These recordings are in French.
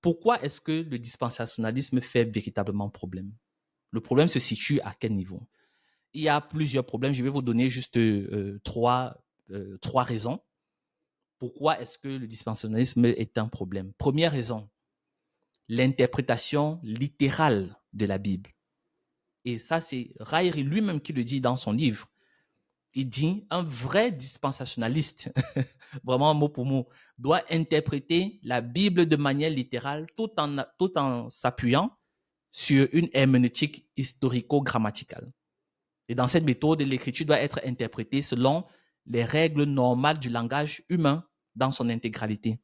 Pourquoi est-ce que le dispensationalisme fait véritablement problème? Le problème se situe à quel niveau? Il y a plusieurs problèmes. Je vais vous donner juste trois raisons. Pourquoi est-ce que le dispensationalisme est un problème? Première raison, l'interprétation littérale de la Bible. Et ça, c'est Rairi lui-même qui le dit dans son livre. Il dit, un vrai dispensationaliste, vraiment mot pour mot, doit interpréter la Bible de manière littérale tout en s'appuyant sur une herméneutique historico-grammaticale. Et dans cette méthode, l'écriture doit être interprétée selon les règles normales du langage humain dans son intégralité.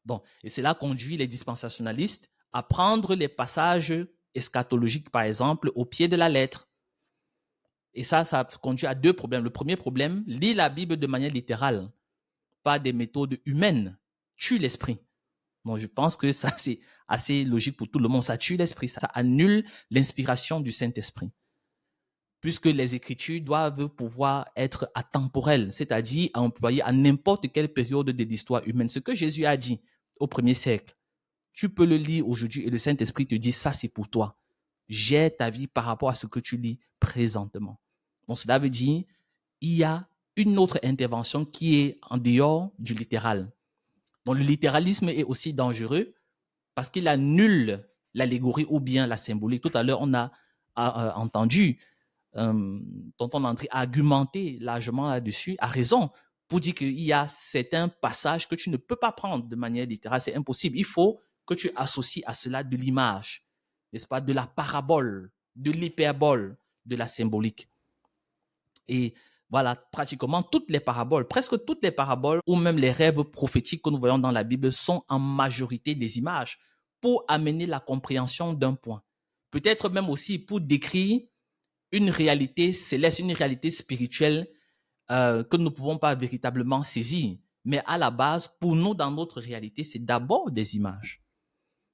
Donc, et cela conduit les dispensationalistes à prendre les passages eschatologiques, par exemple, au pied de la lettre. Et ça conduit à deux problèmes. Le premier problème, lire la Bible de manière littérale, pas des méthodes humaines, tue l'esprit. Bon, je pense que ça, c'est assez logique pour tout le monde. Ça tue l'esprit, ça annule l'inspiration du Saint-Esprit. Puisque les Écritures doivent pouvoir être atemporelles, c'est-à-dire employées à n'importe quelle période de l'histoire humaine. Ce que Jésus a dit au premier siècle, tu peux le lire aujourd'hui et le Saint-Esprit te dit, ça c'est pour toi. J'ai ta vie par rapport à ce que tu lis présentement. Donc cela veut dire, il y a une autre intervention qui est en dehors du littéral. Donc le littéralisme est aussi dangereux parce qu'il annule l'allégorie ou bien la symbolique. Tout à l'heure, on a entendu tonton André argumenter largement là-dessus, a raison, pour dire qu'il y a certains passages que tu ne peux pas prendre de manière littérale, c'est impossible. Il faut que tu associes à cela de l'image, n'est-ce pas, de la parabole, de l'hyperbole, de la symbolique. Et voilà, pratiquement toutes les paraboles, presque toutes les paraboles ou même les rêves prophétiques que nous voyons dans la Bible sont en majorité des images pour amener la compréhension d'un point. Peut-être même aussi pour décrire une réalité céleste, une réalité spirituelle que nous ne pouvons pas véritablement saisir. Mais à la base, pour nous, dans notre réalité, c'est d'abord des images.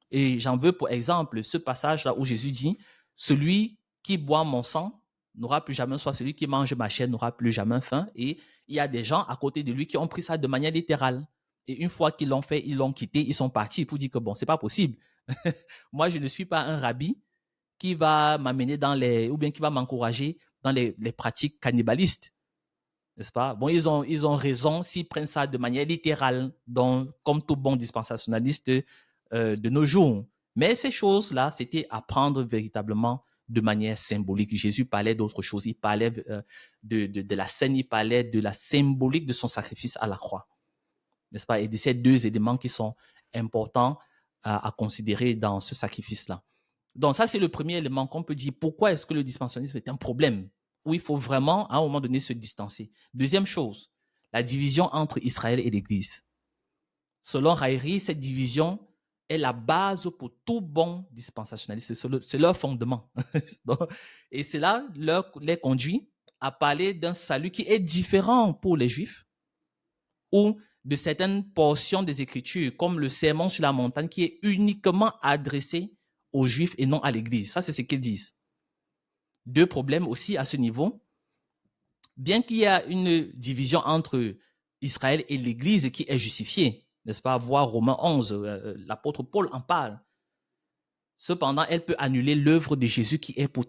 Et j'en veux pour exemple ce passage-là où Jésus dit, celui qui boit mon sang n'aura plus jamais soif, celui qui mange ma chair n'aura plus jamais faim. Et il y a des gens à côté de lui qui ont pris ça de manière littérale. Et une fois qu'ils l'ont fait, ils l'ont quitté, ils sont partis pour dire que bon, c'est pas possible. Moi, je ne suis pas un rabbi qui va m'amener ou bien qui va m'encourager dans les pratiques cannibalistes, n'est-ce pas? Bon, ils ont raison s'ils prennent ça de manière littérale, donc, comme tout bon dispensationaliste de nos jours. Mais ces choses-là, c'était à prendre véritablement de manière symbolique. Jésus parlait d'autre chose. Il parlait de la scène, il parlait de la symbolique de son sacrifice à la croix, n'est-ce pas? Et de ces deux éléments qui sont importants à considérer dans ce sacrifice-là. Donc ça, c'est le premier élément qu'on peut dire. Pourquoi est-ce que le dispensationnisme est un problème où il faut vraiment, à un moment donné, se distancer? Deuxième chose, la division entre Israël et l'Église. Selon Rairi, cette division est la base pour tout bon dispensationaliste. C'est leur fondement. Et cela les conduit à parler d'un salut qui est différent pour les Juifs ou de certaines portions des Écritures, comme le sermon sur la montagne, qui est uniquement adressé aux Juifs et non à l'Église. Ça, c'est ce qu'ils disent. Deux problèmes aussi à ce niveau. Bien qu'il y ait une division entre Israël et l'Église qui est justifiée, n'est-ce pas, voir Romains 11, l'apôtre Paul en parle. Cependant, elle peut annuler l'œuvre de Jésus qui est pour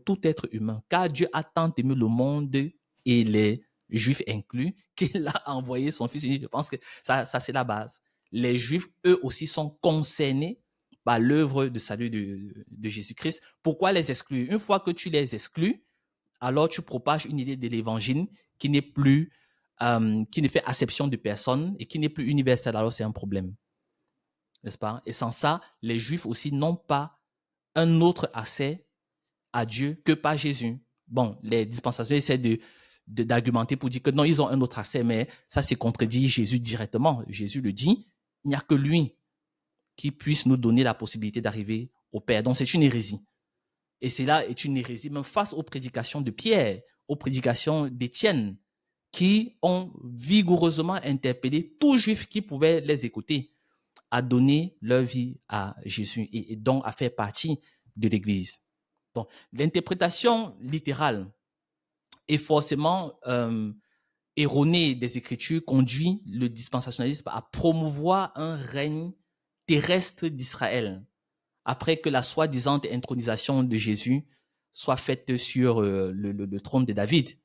tout être humain. Car Dieu a tant aimé le monde et les Juifs inclus qu'il a envoyé son Fils unique. Je pense que ça c'est la base. Les Juifs, eux aussi, sont concernés par l'œuvre de salut de Jésus-Christ. Pourquoi les exclure? Une fois que tu les exclus, alors tu propages une idée de l'évangile qui n'est plus, qui ne fait acception de personne et qui n'est plus universelle. Alors c'est un problème, n'est-ce pas? Et sans ça, les Juifs aussi n'ont pas un autre accès à Dieu que par Jésus. Bon, les dispensations essaient d'argumenter pour dire que non, ils ont un autre accès, mais ça, c'est contredit Jésus directement. Jésus le dit, il n'y a que lui qui puisse nous donner la possibilité d'arriver au Père. Donc, c'est une hérésie. Et cela est une hérésie, même face aux prédications de Pierre, aux prédications d'Étienne, qui ont vigoureusement interpellé tout juif qui pouvait les écouter à donner leur vie à Jésus et donc à faire partie de l'Église. Donc, l'interprétation littérale est forcément erronée des Écritures conduit le dispensationalisme à promouvoir un règne terrestre d'Israël, après que la soi-disant intronisation de Jésus soit faite sur le trône de David,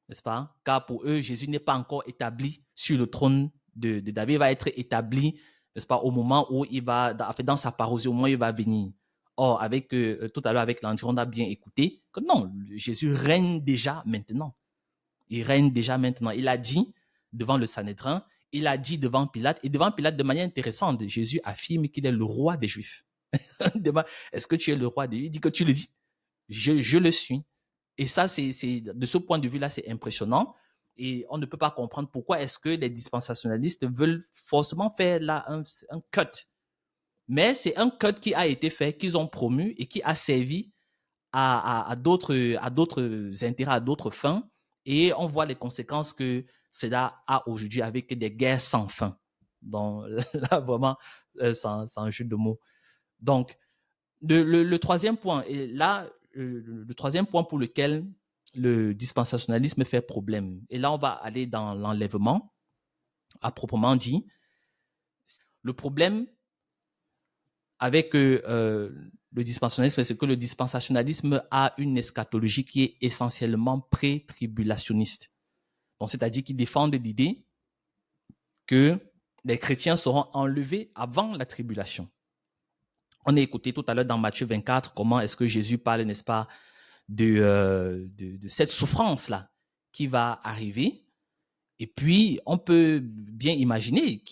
n'est-ce pas? Car pour eux, Jésus n'est pas encore établi sur le trône de David, il va être établi, n'est-ce pas, au moment où il va, dans sa parousie, au moment où il va venir. Or, avec, tout à l'heure, avec Landry, on a bien écouté que non, Jésus règne déjà maintenant. Il règne déjà maintenant. Il a dit devant le Sanhédrin, il a dit devant Pilate, et devant Pilate, de manière intéressante, Jésus affirme qu'il est le roi des Juifs. Est-ce que tu es le roi des Juifs? Il dit que tu le dis. Je le suis. Et ça, de ce point de vue-là, c'est impressionnant. Et on ne peut pas comprendre pourquoi est-ce que les dispensationalistes veulent forcément faire là un cut. Mais c'est un cut qui a été fait, qu'ils ont promu et qui a servi à d'autres intérêts, à d'autres fins. Et on voit les conséquences que cela a aujourd'hui avec des guerres sans fin. Donc là, vraiment, sans jeu de mots. Donc, le troisième point, et là, le troisième point pour lequel le dispensationalisme fait problème, et là, on va aller dans l'enlèvement, à proprement dit. Le problème avec le dispensationalisme, c'est que le dispensationalisme a une eschatologie qui est essentiellement pré-tribulationniste. Donc, c'est-à-dire qu'ils défendent l'idée que les chrétiens seront enlevés avant la tribulation. On a écouté tout à l'heure dans Matthieu 24 comment est-ce que Jésus parle, n'est-ce pas, de cette souffrance-là qui va arriver. Et puis, on peut bien imaginer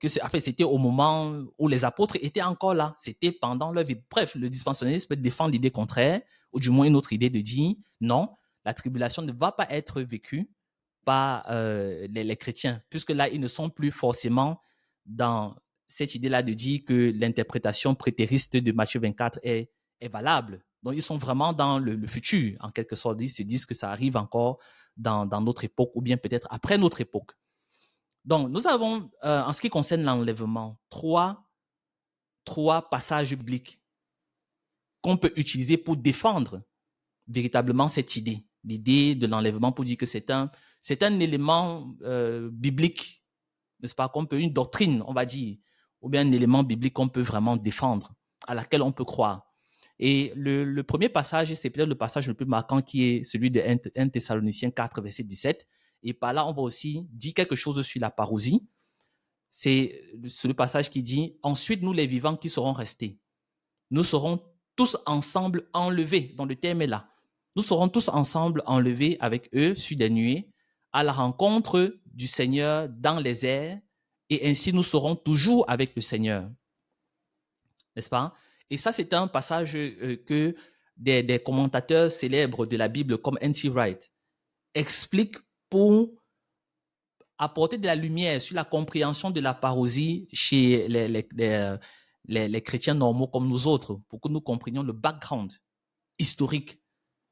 c'était au moment où les apôtres étaient encore là. C'était pendant leur vie. Bref, le dispensationnisme défend l'idée contraire, ou du moins une autre idée de dire non, la tribulation ne va pas être vécue par les chrétiens, puisque là, ils ne sont plus forcément dans cette idée-là de dire que l'interprétation prétériste de Matthieu 24 est valable. Donc, ils sont vraiment dans le futur, en quelque sorte. Ils se disent que ça arrive encore dans notre époque ou bien peut-être après notre époque. Donc, nous avons, en ce qui concerne l'enlèvement, trois passages bibliques qu'on peut utiliser pour défendre véritablement cette idée, l'idée de l'enlèvement, pour dire que c'est un élément biblique, n'est-ce pas, une doctrine, on va dire, ou bien un élément biblique qu'on peut vraiment défendre, à laquelle on peut croire. Et le premier passage, c'est peut-être le passage le plus marquant qui est celui de 1 Thessaloniciens 4, verset 17. Et par là, on va aussi dire quelque chose sur la parousie. C'est le passage qui dit « Ensuite, nous les vivants qui serons restés, nous serons tous ensemble enlevés. » Donc le terme est là. Nous serons tous ensemble enlevés avec eux sur des nuées à la rencontre du Seigneur dans les airs, et ainsi nous serons toujours avec le Seigneur. N'est-ce pas? Et ça, c'est un passage que des commentateurs célèbres de la Bible comme N.T. Wright expliquent pour apporter de la lumière sur la compréhension de la parousie chez les chrétiens normaux comme nous autres, pour que nous comprenions le background historique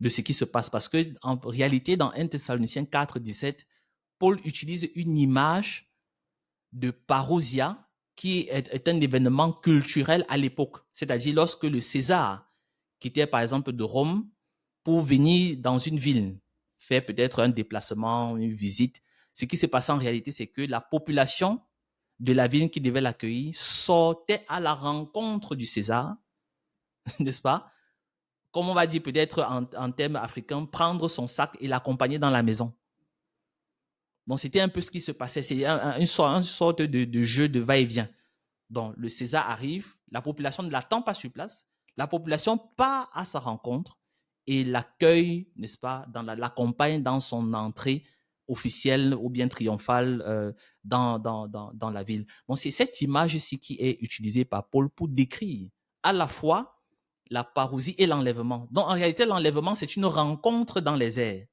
de ce qui se passe. Parce que en réalité, dans 1 Thessaloniciens 4, 17, Paul utilise une image de parousia qui est un événement culturel à l'époque. C'est-à-dire lorsque le César quittait par exemple de Rome pour venir dans une ville, faire peut-être un déplacement, une visite, ce qui s'est passé en réalité, c'est que la population de la ville qui devait l'accueillir sortait à la rencontre du César, n'est-ce pas? Comme on va dire peut-être en termes africains, prendre son sac et l'accompagner dans la maison. Donc, c'était un peu ce qui se passait. C'est une sorte de jeu de va-et-vient. Donc, le César arrive, la population ne l'attend pas sur place, la population part à sa rencontre et l'accueille, n'est-ce pas, l'accompagne dans son entrée officielle ou bien triomphale dans la ville. Donc, c'est cette image ici qui est utilisée par Paul pour décrire à la fois la parousie et l'enlèvement. Donc, en réalité, l'enlèvement, c'est une rencontre dans les airs.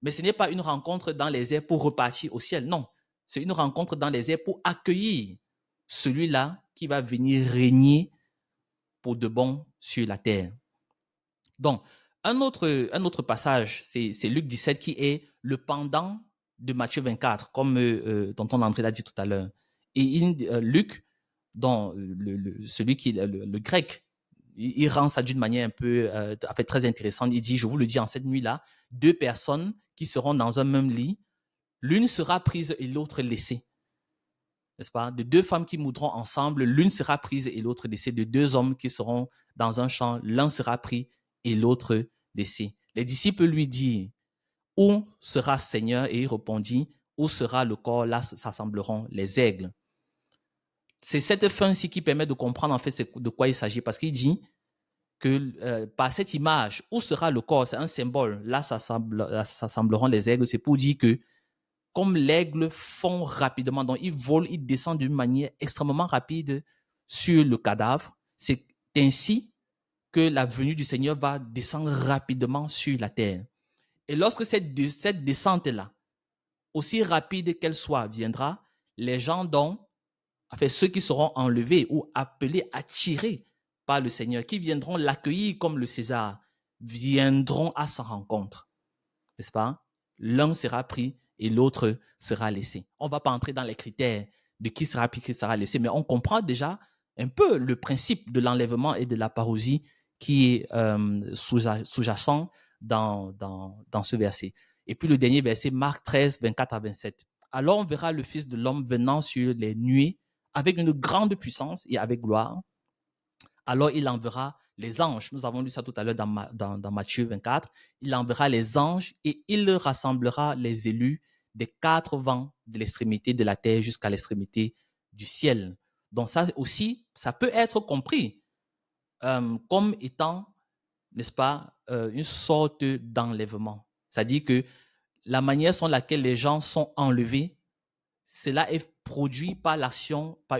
Mais ce n'est pas une rencontre dans les airs pour repartir au ciel, non. C'est une rencontre dans les airs pour accueillir celui-là qui va venir régner pour de bon sur la terre. Donc, un autre passage, c'est Luc 17 qui est le pendant de Matthieu 24, comme tonton André l'a dit tout à l'heure. Et Luc, dont celui qui est le grec, il rend ça d'une manière un peu très intéressante. Il dit, je vous le dis, en cette nuit-là, 2 personnes qui seront dans un même lit, l'une sera prise et l'autre laissée. n'est-ce pas? De deux femmes qui moudront ensemble, l'une sera prise et l'autre laissée. De deux hommes qui seront dans un champ, l'un sera pris et l'autre laissé. Les disciples lui disent, où sera Seigneur? Et il répondit, où sera le corps? Là s'assembleront les aigles. C'est cette fin-ci qui permet de comprendre en fait de quoi il s'agit, parce qu'il dit que par cette image, où sera le corps? C'est un symbole. Là s'assembleront les aigles. C'est pour dire que comme l'aigle fond rapidement, donc il vole, il descend d'une manière extrêmement rapide sur le cadavre. C'est ainsi que la venue du Seigneur va descendre rapidement sur la terre. Et lorsque cette descente-là, aussi rapide qu'elle soit, viendra, les gens enfin ceux qui seront enlevés ou appelés, attirés par le Seigneur, qui viendront l'accueillir comme le César, viendront à sa rencontre. N'est-ce pas? L'un sera pris et l'autre sera laissé. On ne va pas entrer dans les critères de qui sera pris, qui sera laissé, mais on comprend déjà un peu le principe de l'enlèvement et de la parousie qui est sous-jacent dans ce verset. Et puis le dernier verset, Marc 13, 24 à 27. Alors on verra le Fils de l'homme venant sur les nuées avec une grande puissance et avec gloire. Alors il enverra les anges. Nous avons lu ça tout à l'heure dans Matthieu 24. Il enverra les anges et il rassemblera les élus des quatre vents de l'extrémité de la terre jusqu'à l'extrémité du ciel. Donc ça aussi, ça peut être compris comme étant, n'est-ce pas, une sorte d'enlèvement. C'est-à-dire que la manière selon laquelle les gens sont enlevés, cela est produit par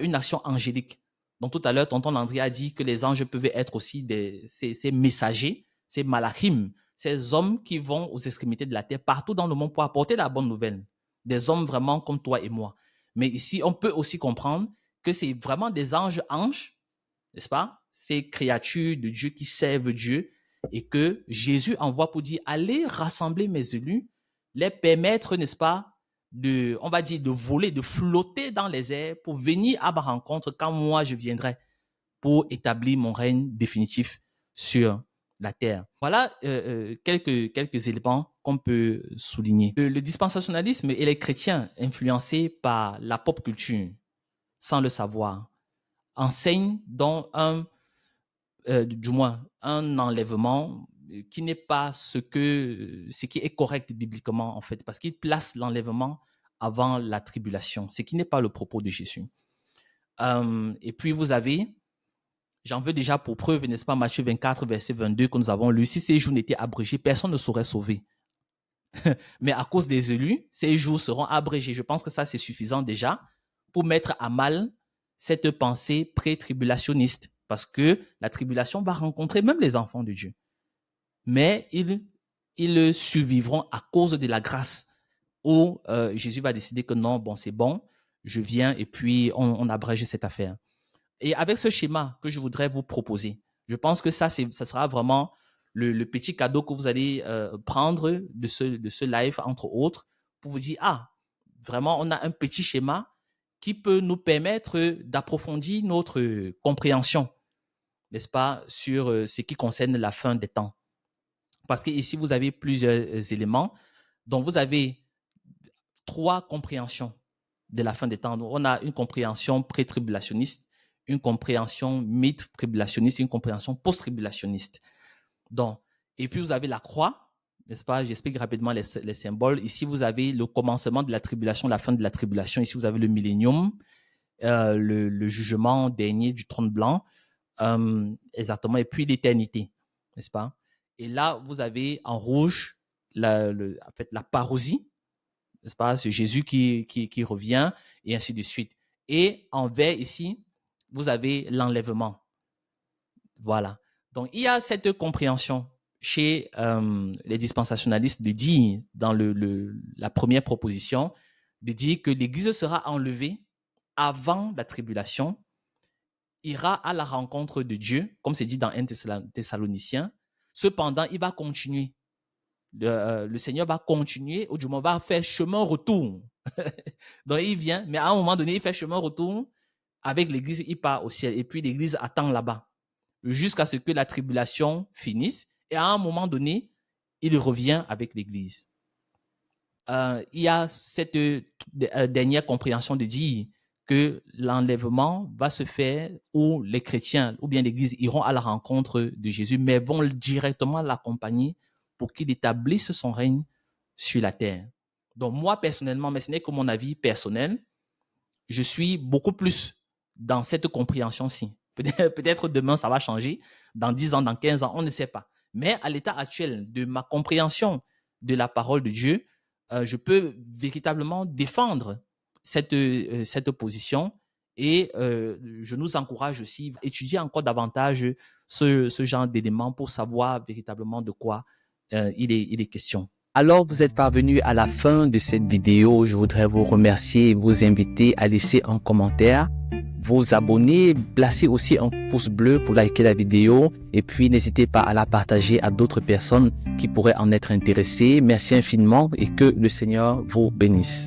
une action angélique. Donc tout à l'heure, tonton André a dit que les anges peuvent être aussi ces messagers, ces malachim, ces hommes qui vont aux extrémités de la terre, partout dans le monde pour apporter la bonne nouvelle. Des hommes vraiment comme toi et moi. Mais ici, on peut aussi comprendre que c'est vraiment des anges, n'est-ce pas? Ces créatures de Dieu qui servent Dieu et que Jésus envoie pour dire, allez rassembler mes élus, les permettre, n'est-ce pas, on va dire, de voler, de flotter dans les airs pour venir à ma rencontre quand moi je viendrai pour établir mon règne définitif sur la terre. Voilà quelques éléments qu'on peut souligner. Le dispensationalisme et les chrétiens influencés par la pop culture, sans le savoir, enseignent dans du moins un enlèvement qui n'est pas ce qui est correct bibliquement en fait, parce qu'il place l'enlèvement avant la tribulation, ce qui n'est pas le propos de Jésus. Et puis vous avez, j'en veux déjà pour preuve, n'est-ce pas, Matthieu 24, verset 22 que nous avons lu, si ces jours n'étaient abrégés, personne ne saurait sauver. Mais à cause des élus, ces jours seront abrégés. Je pense que ça, c'est suffisant déjà pour mettre à mal cette pensée pré-tribulationniste, parce que la tribulation va rencontrer même les enfants de Dieu. Mais ils survivront à cause de la grâce, où Jésus va décider que non, bon, c'est bon, je viens et puis on abrège cette affaire. Et avec ce schéma que je voudrais vous proposer, je pense que ça sera vraiment le petit cadeau que vous allez prendre de ce live, entre autres, pour vous dire, vraiment, on a un petit schéma qui peut nous permettre d'approfondir notre compréhension, n'est-ce pas, sur ce qui concerne la fin des temps. Parce qu'ici, vous avez plusieurs éléments. Donc, vous avez 3 compréhensions de la fin des temps. Donc, on a une compréhension pré-tribulationniste, une compréhension mid-tribulationniste, une compréhension post-tribulationniste. Donc, et puis, vous avez la croix, n'est-ce pas? J'explique rapidement les symboles. Ici, vous avez le commencement de la tribulation, la fin de la tribulation. Ici, vous avez le millénium, le jugement dernier du trône blanc, exactement, et puis l'éternité, n'est-ce pas? Et là, vous avez en rouge en fait, la parousie, n'est-ce pas? C'est Jésus qui revient, et ainsi de suite. Et en vert, ici, vous avez l'enlèvement. Voilà. Donc, il y a cette compréhension chez les dispensationalistes de dire, dans la première proposition, de dire que l'Église sera enlevée avant la tribulation, ira à la rencontre de Dieu, comme c'est dit dans 1 Thessaloniciens. Cependant, il va continuer. Le Seigneur va continuer, ou du moins va faire chemin retour. Donc, il vient, mais à un moment donné, il fait chemin retour. Avec l'Église, il part au ciel. Et puis, l'Église attend là-bas jusqu'à ce que la tribulation finisse. Et à un moment donné, il revient avec l'Église. Il y a cette dernière compréhension de dire que l'enlèvement va se faire où les chrétiens ou bien l'Église iront à la rencontre de Jésus, mais vont directement l'accompagner pour qu'il établisse son règne sur la terre. Donc moi, personnellement, mais ce n'est que mon avis personnel, je suis beaucoup plus dans cette compréhension-ci. Peut-être demain, ça va changer. Dans 10 ans, dans 15 ans, on ne sait pas. Mais à l'état actuel de ma compréhension de la parole de Dieu, je peux véritablement défendre cette position et je nous encourage aussi à étudier encore davantage ce genre d'éléments pour savoir véritablement de quoi il est question. Alors, vous êtes parvenu à la fin de cette vidéo. Je voudrais vous remercier et vous inviter à laisser un commentaire, vous abonner, placer aussi un pouce bleu pour liker la vidéo et puis n'hésitez pas à la partager à d'autres personnes qui pourraient en être intéressées. Merci infiniment et que le Seigneur vous bénisse.